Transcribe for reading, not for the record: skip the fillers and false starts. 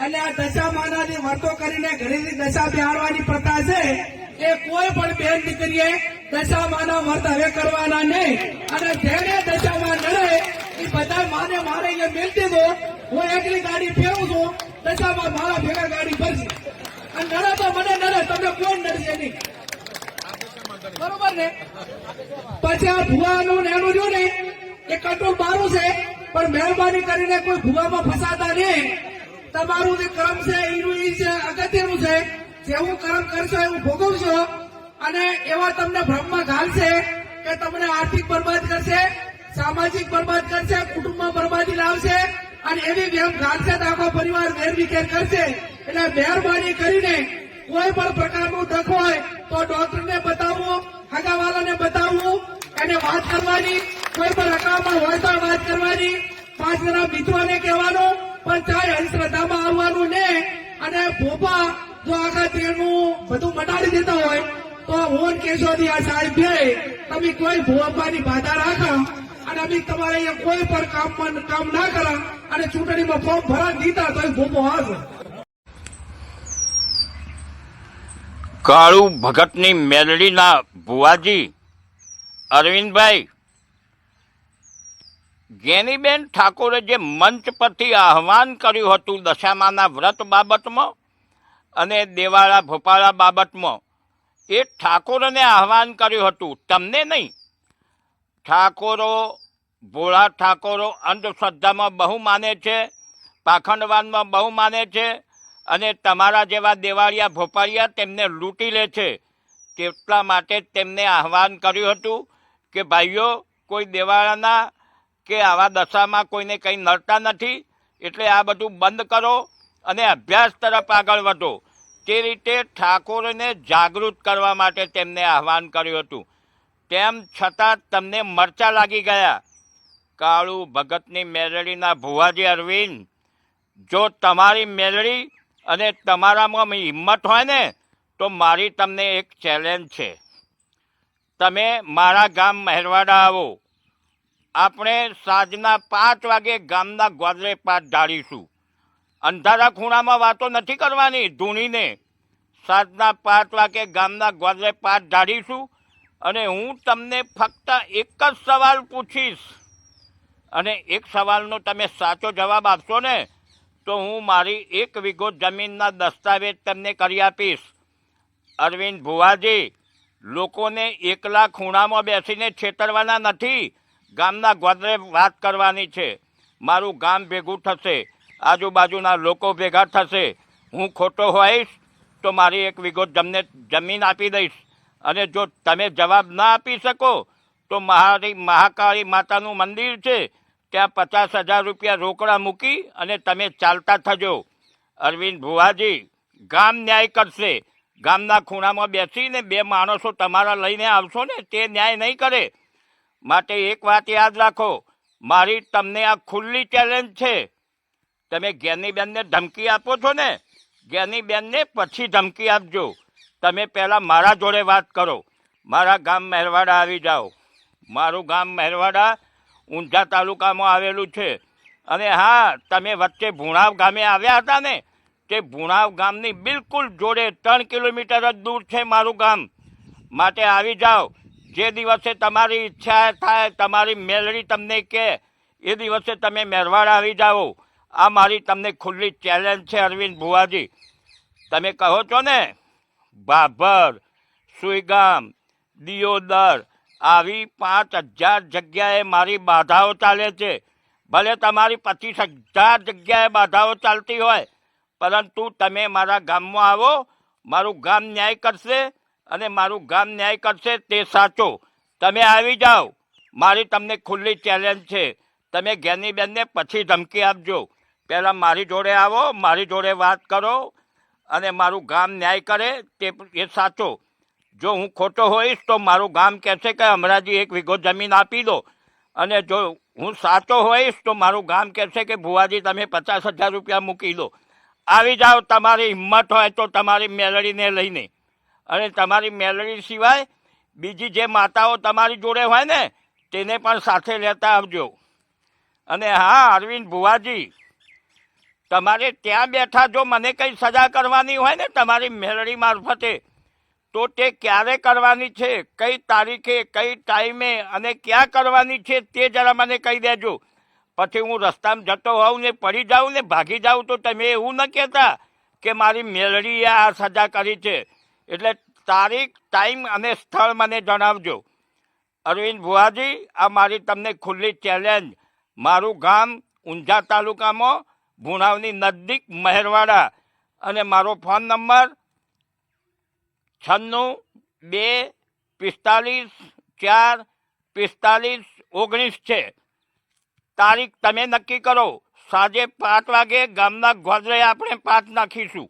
એટલે આ દશા માનાની વર્તો કરીને ઘરેથી દશા બિહારવાની પ્રથા છે એ કોઈ પણ બેન દીકરીએ દશા માના વર્ત હવે કરવાના નહીં. અને જેને દશામાં નડે એ બધા માને મારે અહીંયા મેળતી દો. હું એકલી ગાડી ફેરવું છું, દશામાં મારા ભેગા ગાડી ભરશે. અને નડે તો મને નડે, તમને કોણ નડશે નહીં. બરોબર ને? પછી આ ભુવાનું ને એનું રહ્યું ને એ કંટ્રોલ મારું છે, પણ મહેરબાની કરીને કોઈ ભુવામાં ફસાતા નહીં. તમારું જે કર્મ છે એનું એ છે અગત્યનું છે. જેવું કર્મ કરશો એવું ભોગવશો. અને એવા તમને ભ્રમમાં ઘાલશે કે તમને આર્થિક બરબાદ કરશે, સામાજિક બરબાદ કરશે, કુટુંબમાં બરબાદી લાવશે. અને એવી વેમ ઘાલશે તો આખો પરિવાર વેરવિખેર કરશે. એટલે મહેરબાની કરીને કોઈ પણ પ્રકારનું દખ હોય તો ડોક્ટરને બતાવવું, હગાવાલાને બતાવવું, એને વાત કરવાની. કોઈ પણ હકામાં હોય તો વાત કરવાની. 5 જણા મિત્રોને કહેવાનું, પણ ચાહે અંધશ્રદ્ધામાં આવવાનું ને. અને ભોપા જો આખા તેનું બધું મટાડી દેતા હોય તો હું કેશોદી આ સાહેબ બે તમે કોઈ ભોપાની બાધા રાખો અને અમે તમારે અહીંયા કોઈ પણ કામ ના કરો અને ચૂંટણીમાં ફોર્મ ભરા દીધા તો ભોપો આવશે. કાળુ ભગતની મેલડીના ભુવાજી અરવિંદભાઈ, ગેનીબેન ઠાકોરે જે મંચ પરથી આહવાન કર્યું હતું દશામાના વ્રત બાબતમાં અને દેવાળા ભોપાળા બાબતમાં, એ ઠાકોરોને આહવાન કર્યું હતું, તમને નહીં. ઠાકોરો, ભોળા ઠાકોરો અંધશ્રદ્ધામાં બહુ માને છે, પાખંડવાદમાં બહુ માને છે અને તમારા જેવા દેવાળિયા ભોપાળિયા તેમને લૂંટી લે છે. તેટલા માટે તેમને આહવાન કર્યું હતું કે ભાઈઓ, કોઈ દેવાળાના કે આવા દશામાં કોઈને કંઈ નડતા નથી, એટલે આ બધું બંધ કરો અને અભ્યાસ તરફ આગળ વધો. તે રીતે ઠાકોરને જાગૃત કરવા માટે તેમને આહવાન કર્યું હતું. તેમ છતાં તમને મરચા લાગી ગયા. કાળુ ભગતની મેલડીના ભુવાજી અરવિંદ, જો તમારી મેલડી અને તમારામાં હિંમત હોય ને તો મારી તમને એક ચેલેન્જ છે. તમે મારા ગામ મહેરવાડા આવો. આપણે સાંજના 5 વાગે ગામના ગોદરે પાઠ ઢાળીશું. અંધારા ખૂણામાં વાતો નથી કરવાની ધૂણીને. સાંજના 5 વાગે ગામના ગોદરે પાઠ ઢાળીશું અને હું તમને ફક્ત એક જ સવાલ પૂછીશ અને એક સવાલનો તમે સાચો જવાબ આપશો ને તો હું મારી 1 વીઘો જમીનના દસ્તાવેજ તમને કરી આપીશ. અરવિંદ ભુવાજી, લોકોને એકલા ખૂણામાં બેસીને છેતરવાના નથી, ગામના ગોદરે વાત કરવાની છે. મારું ગામ ભેગું થશે, આજુબાજુના લોકો ભેગા થશે. હું ખોટો હોઈશ તો મારી 1 વીઘો જમીન આપી દઈશ અને જો તમે જવાબ ના આપી શકો તો મારી મહાકાળી માતાનું મંદિર છે, ત્યાં 50,000 રૂપિયા રોકડા મૂકી અને તમે ચાલતા થજો. અરવિંદ ભુવાજી, ગામ ન્યાય કરશે. ગામના ખૂણામાં બેસીને 2 માણસો તમારા લઈને આવશો ને તે ન્યાય નહીં કરે. માટે એક વાત યાદ રાખો, મારી તમને આ ખુલ્લી ચેલેન્જ છે. તમે જ્ઞાનીબેનને ધમકી આપો છો ને, જ્ઞાનીબેનને પછી ધમકી આપજો. તમે પહેલાં મારા જોડે વાત કરો. મારા ગામ મહેરવાડા આવી જાઓ. મારું ગામ મહેરવાડા ઊંઝા તાલુકામાં આવેલું છે. અને હા, તમે વચ્ચે ભુણાવ ગામે આવ્યા હતા ને, તે ભુણાવ ગામની બિલકુલ જોડે 3 કિલોમીટર જ દૂર છે મારું ગામ. માટે આવી જાઓ. જે દિવસે તમારી ઈચ્છા થાય, તમારી મેલડી તમને કહે એ દિવસે તમે મહેરવાડા આવી જાઓ. આ મારી તમને ખુલ્લી ચેલેન્જ છે અરવિંદ ભુવાજી. તમે કહો છો ને ભાભર, સુઈગામ, દિયોદર, આવી 5,000 જગ્યાએ મારી બાધાઓ ચાલે છે. ભલે તમારી 25,000 જગ્યાએ બાધાઓ ચાલતી હોય, પરંતુ તમે મારા ગામમાં આવો. મારું ગામ ન્યાય કરશે અને મારું ગામ ન્યાય કરશે તે સાચો. તમે આવી જાઓ. મારી તમને ખુલ્લી ચેલેન્જ છે. તમે જ્ઞાનીબેનને પછી ધમકી આપજો. પહેલાં મારી જોડે આવો, મારી જોડે વાત કરો અને મારું ગામ ન્યાય કરે તે એ સાચો. જો હું ખોટો હોઈશ તો મારું ગામ કહેશે કે હમણાંજી 1 વીઘો જમીન આપી દો, અને જો હું સાચો હોઈશ તો મારું ગામ કહેશે કે ભુવાજી તમે 50,000 રૂપિયા મૂકી દો. આવી જાઓ. તમારી હિંમત હોય તો તમારી મેલડીને લઈને. અને તમારી મેલડી સિવાય બીજી જે માતાઓ તમારી જોડે હોય ને તેને પણ સાથે લેતા આવજો. અને હા અરવિંદ ભુવાજી, તમારે ત્યાં બેઠા જો મને કંઈ સજા કરવાની હોય ને તમારી મેળડી મારફતે, તો તે ક્યારે કરવાની છે, કઈ તારીખે, કઈ ટાઈમે અને ક્યાં કરવાની છે તે જરા મને કહી દેજો. પછી હું રસ્તામાં જતો હોઉં ને પડી જાઉં ને ભાગી જાઉં તો તમે એવું ન કહેતા કે મારી મેળડીએ આ સજા કરી છે. એટલે તારીખ, ટાઈમ અને સ્થળ મને જણાવજો. અરવિંદ ભુવાજી, આ મારી તમને ખુલ્લી ચેલેન્જ. મારું ગામ ઊંઝા તાલુકામાં ભુણાવની નજદીક મહેરવાડા, અને મારો ફોન નંબર 96-2-45-4-45-19 છે. તારીખ તમે નક્કી કરો. સાંજે 5 વાગે ગામના ગોદરે આપણે 5 નાખીશું.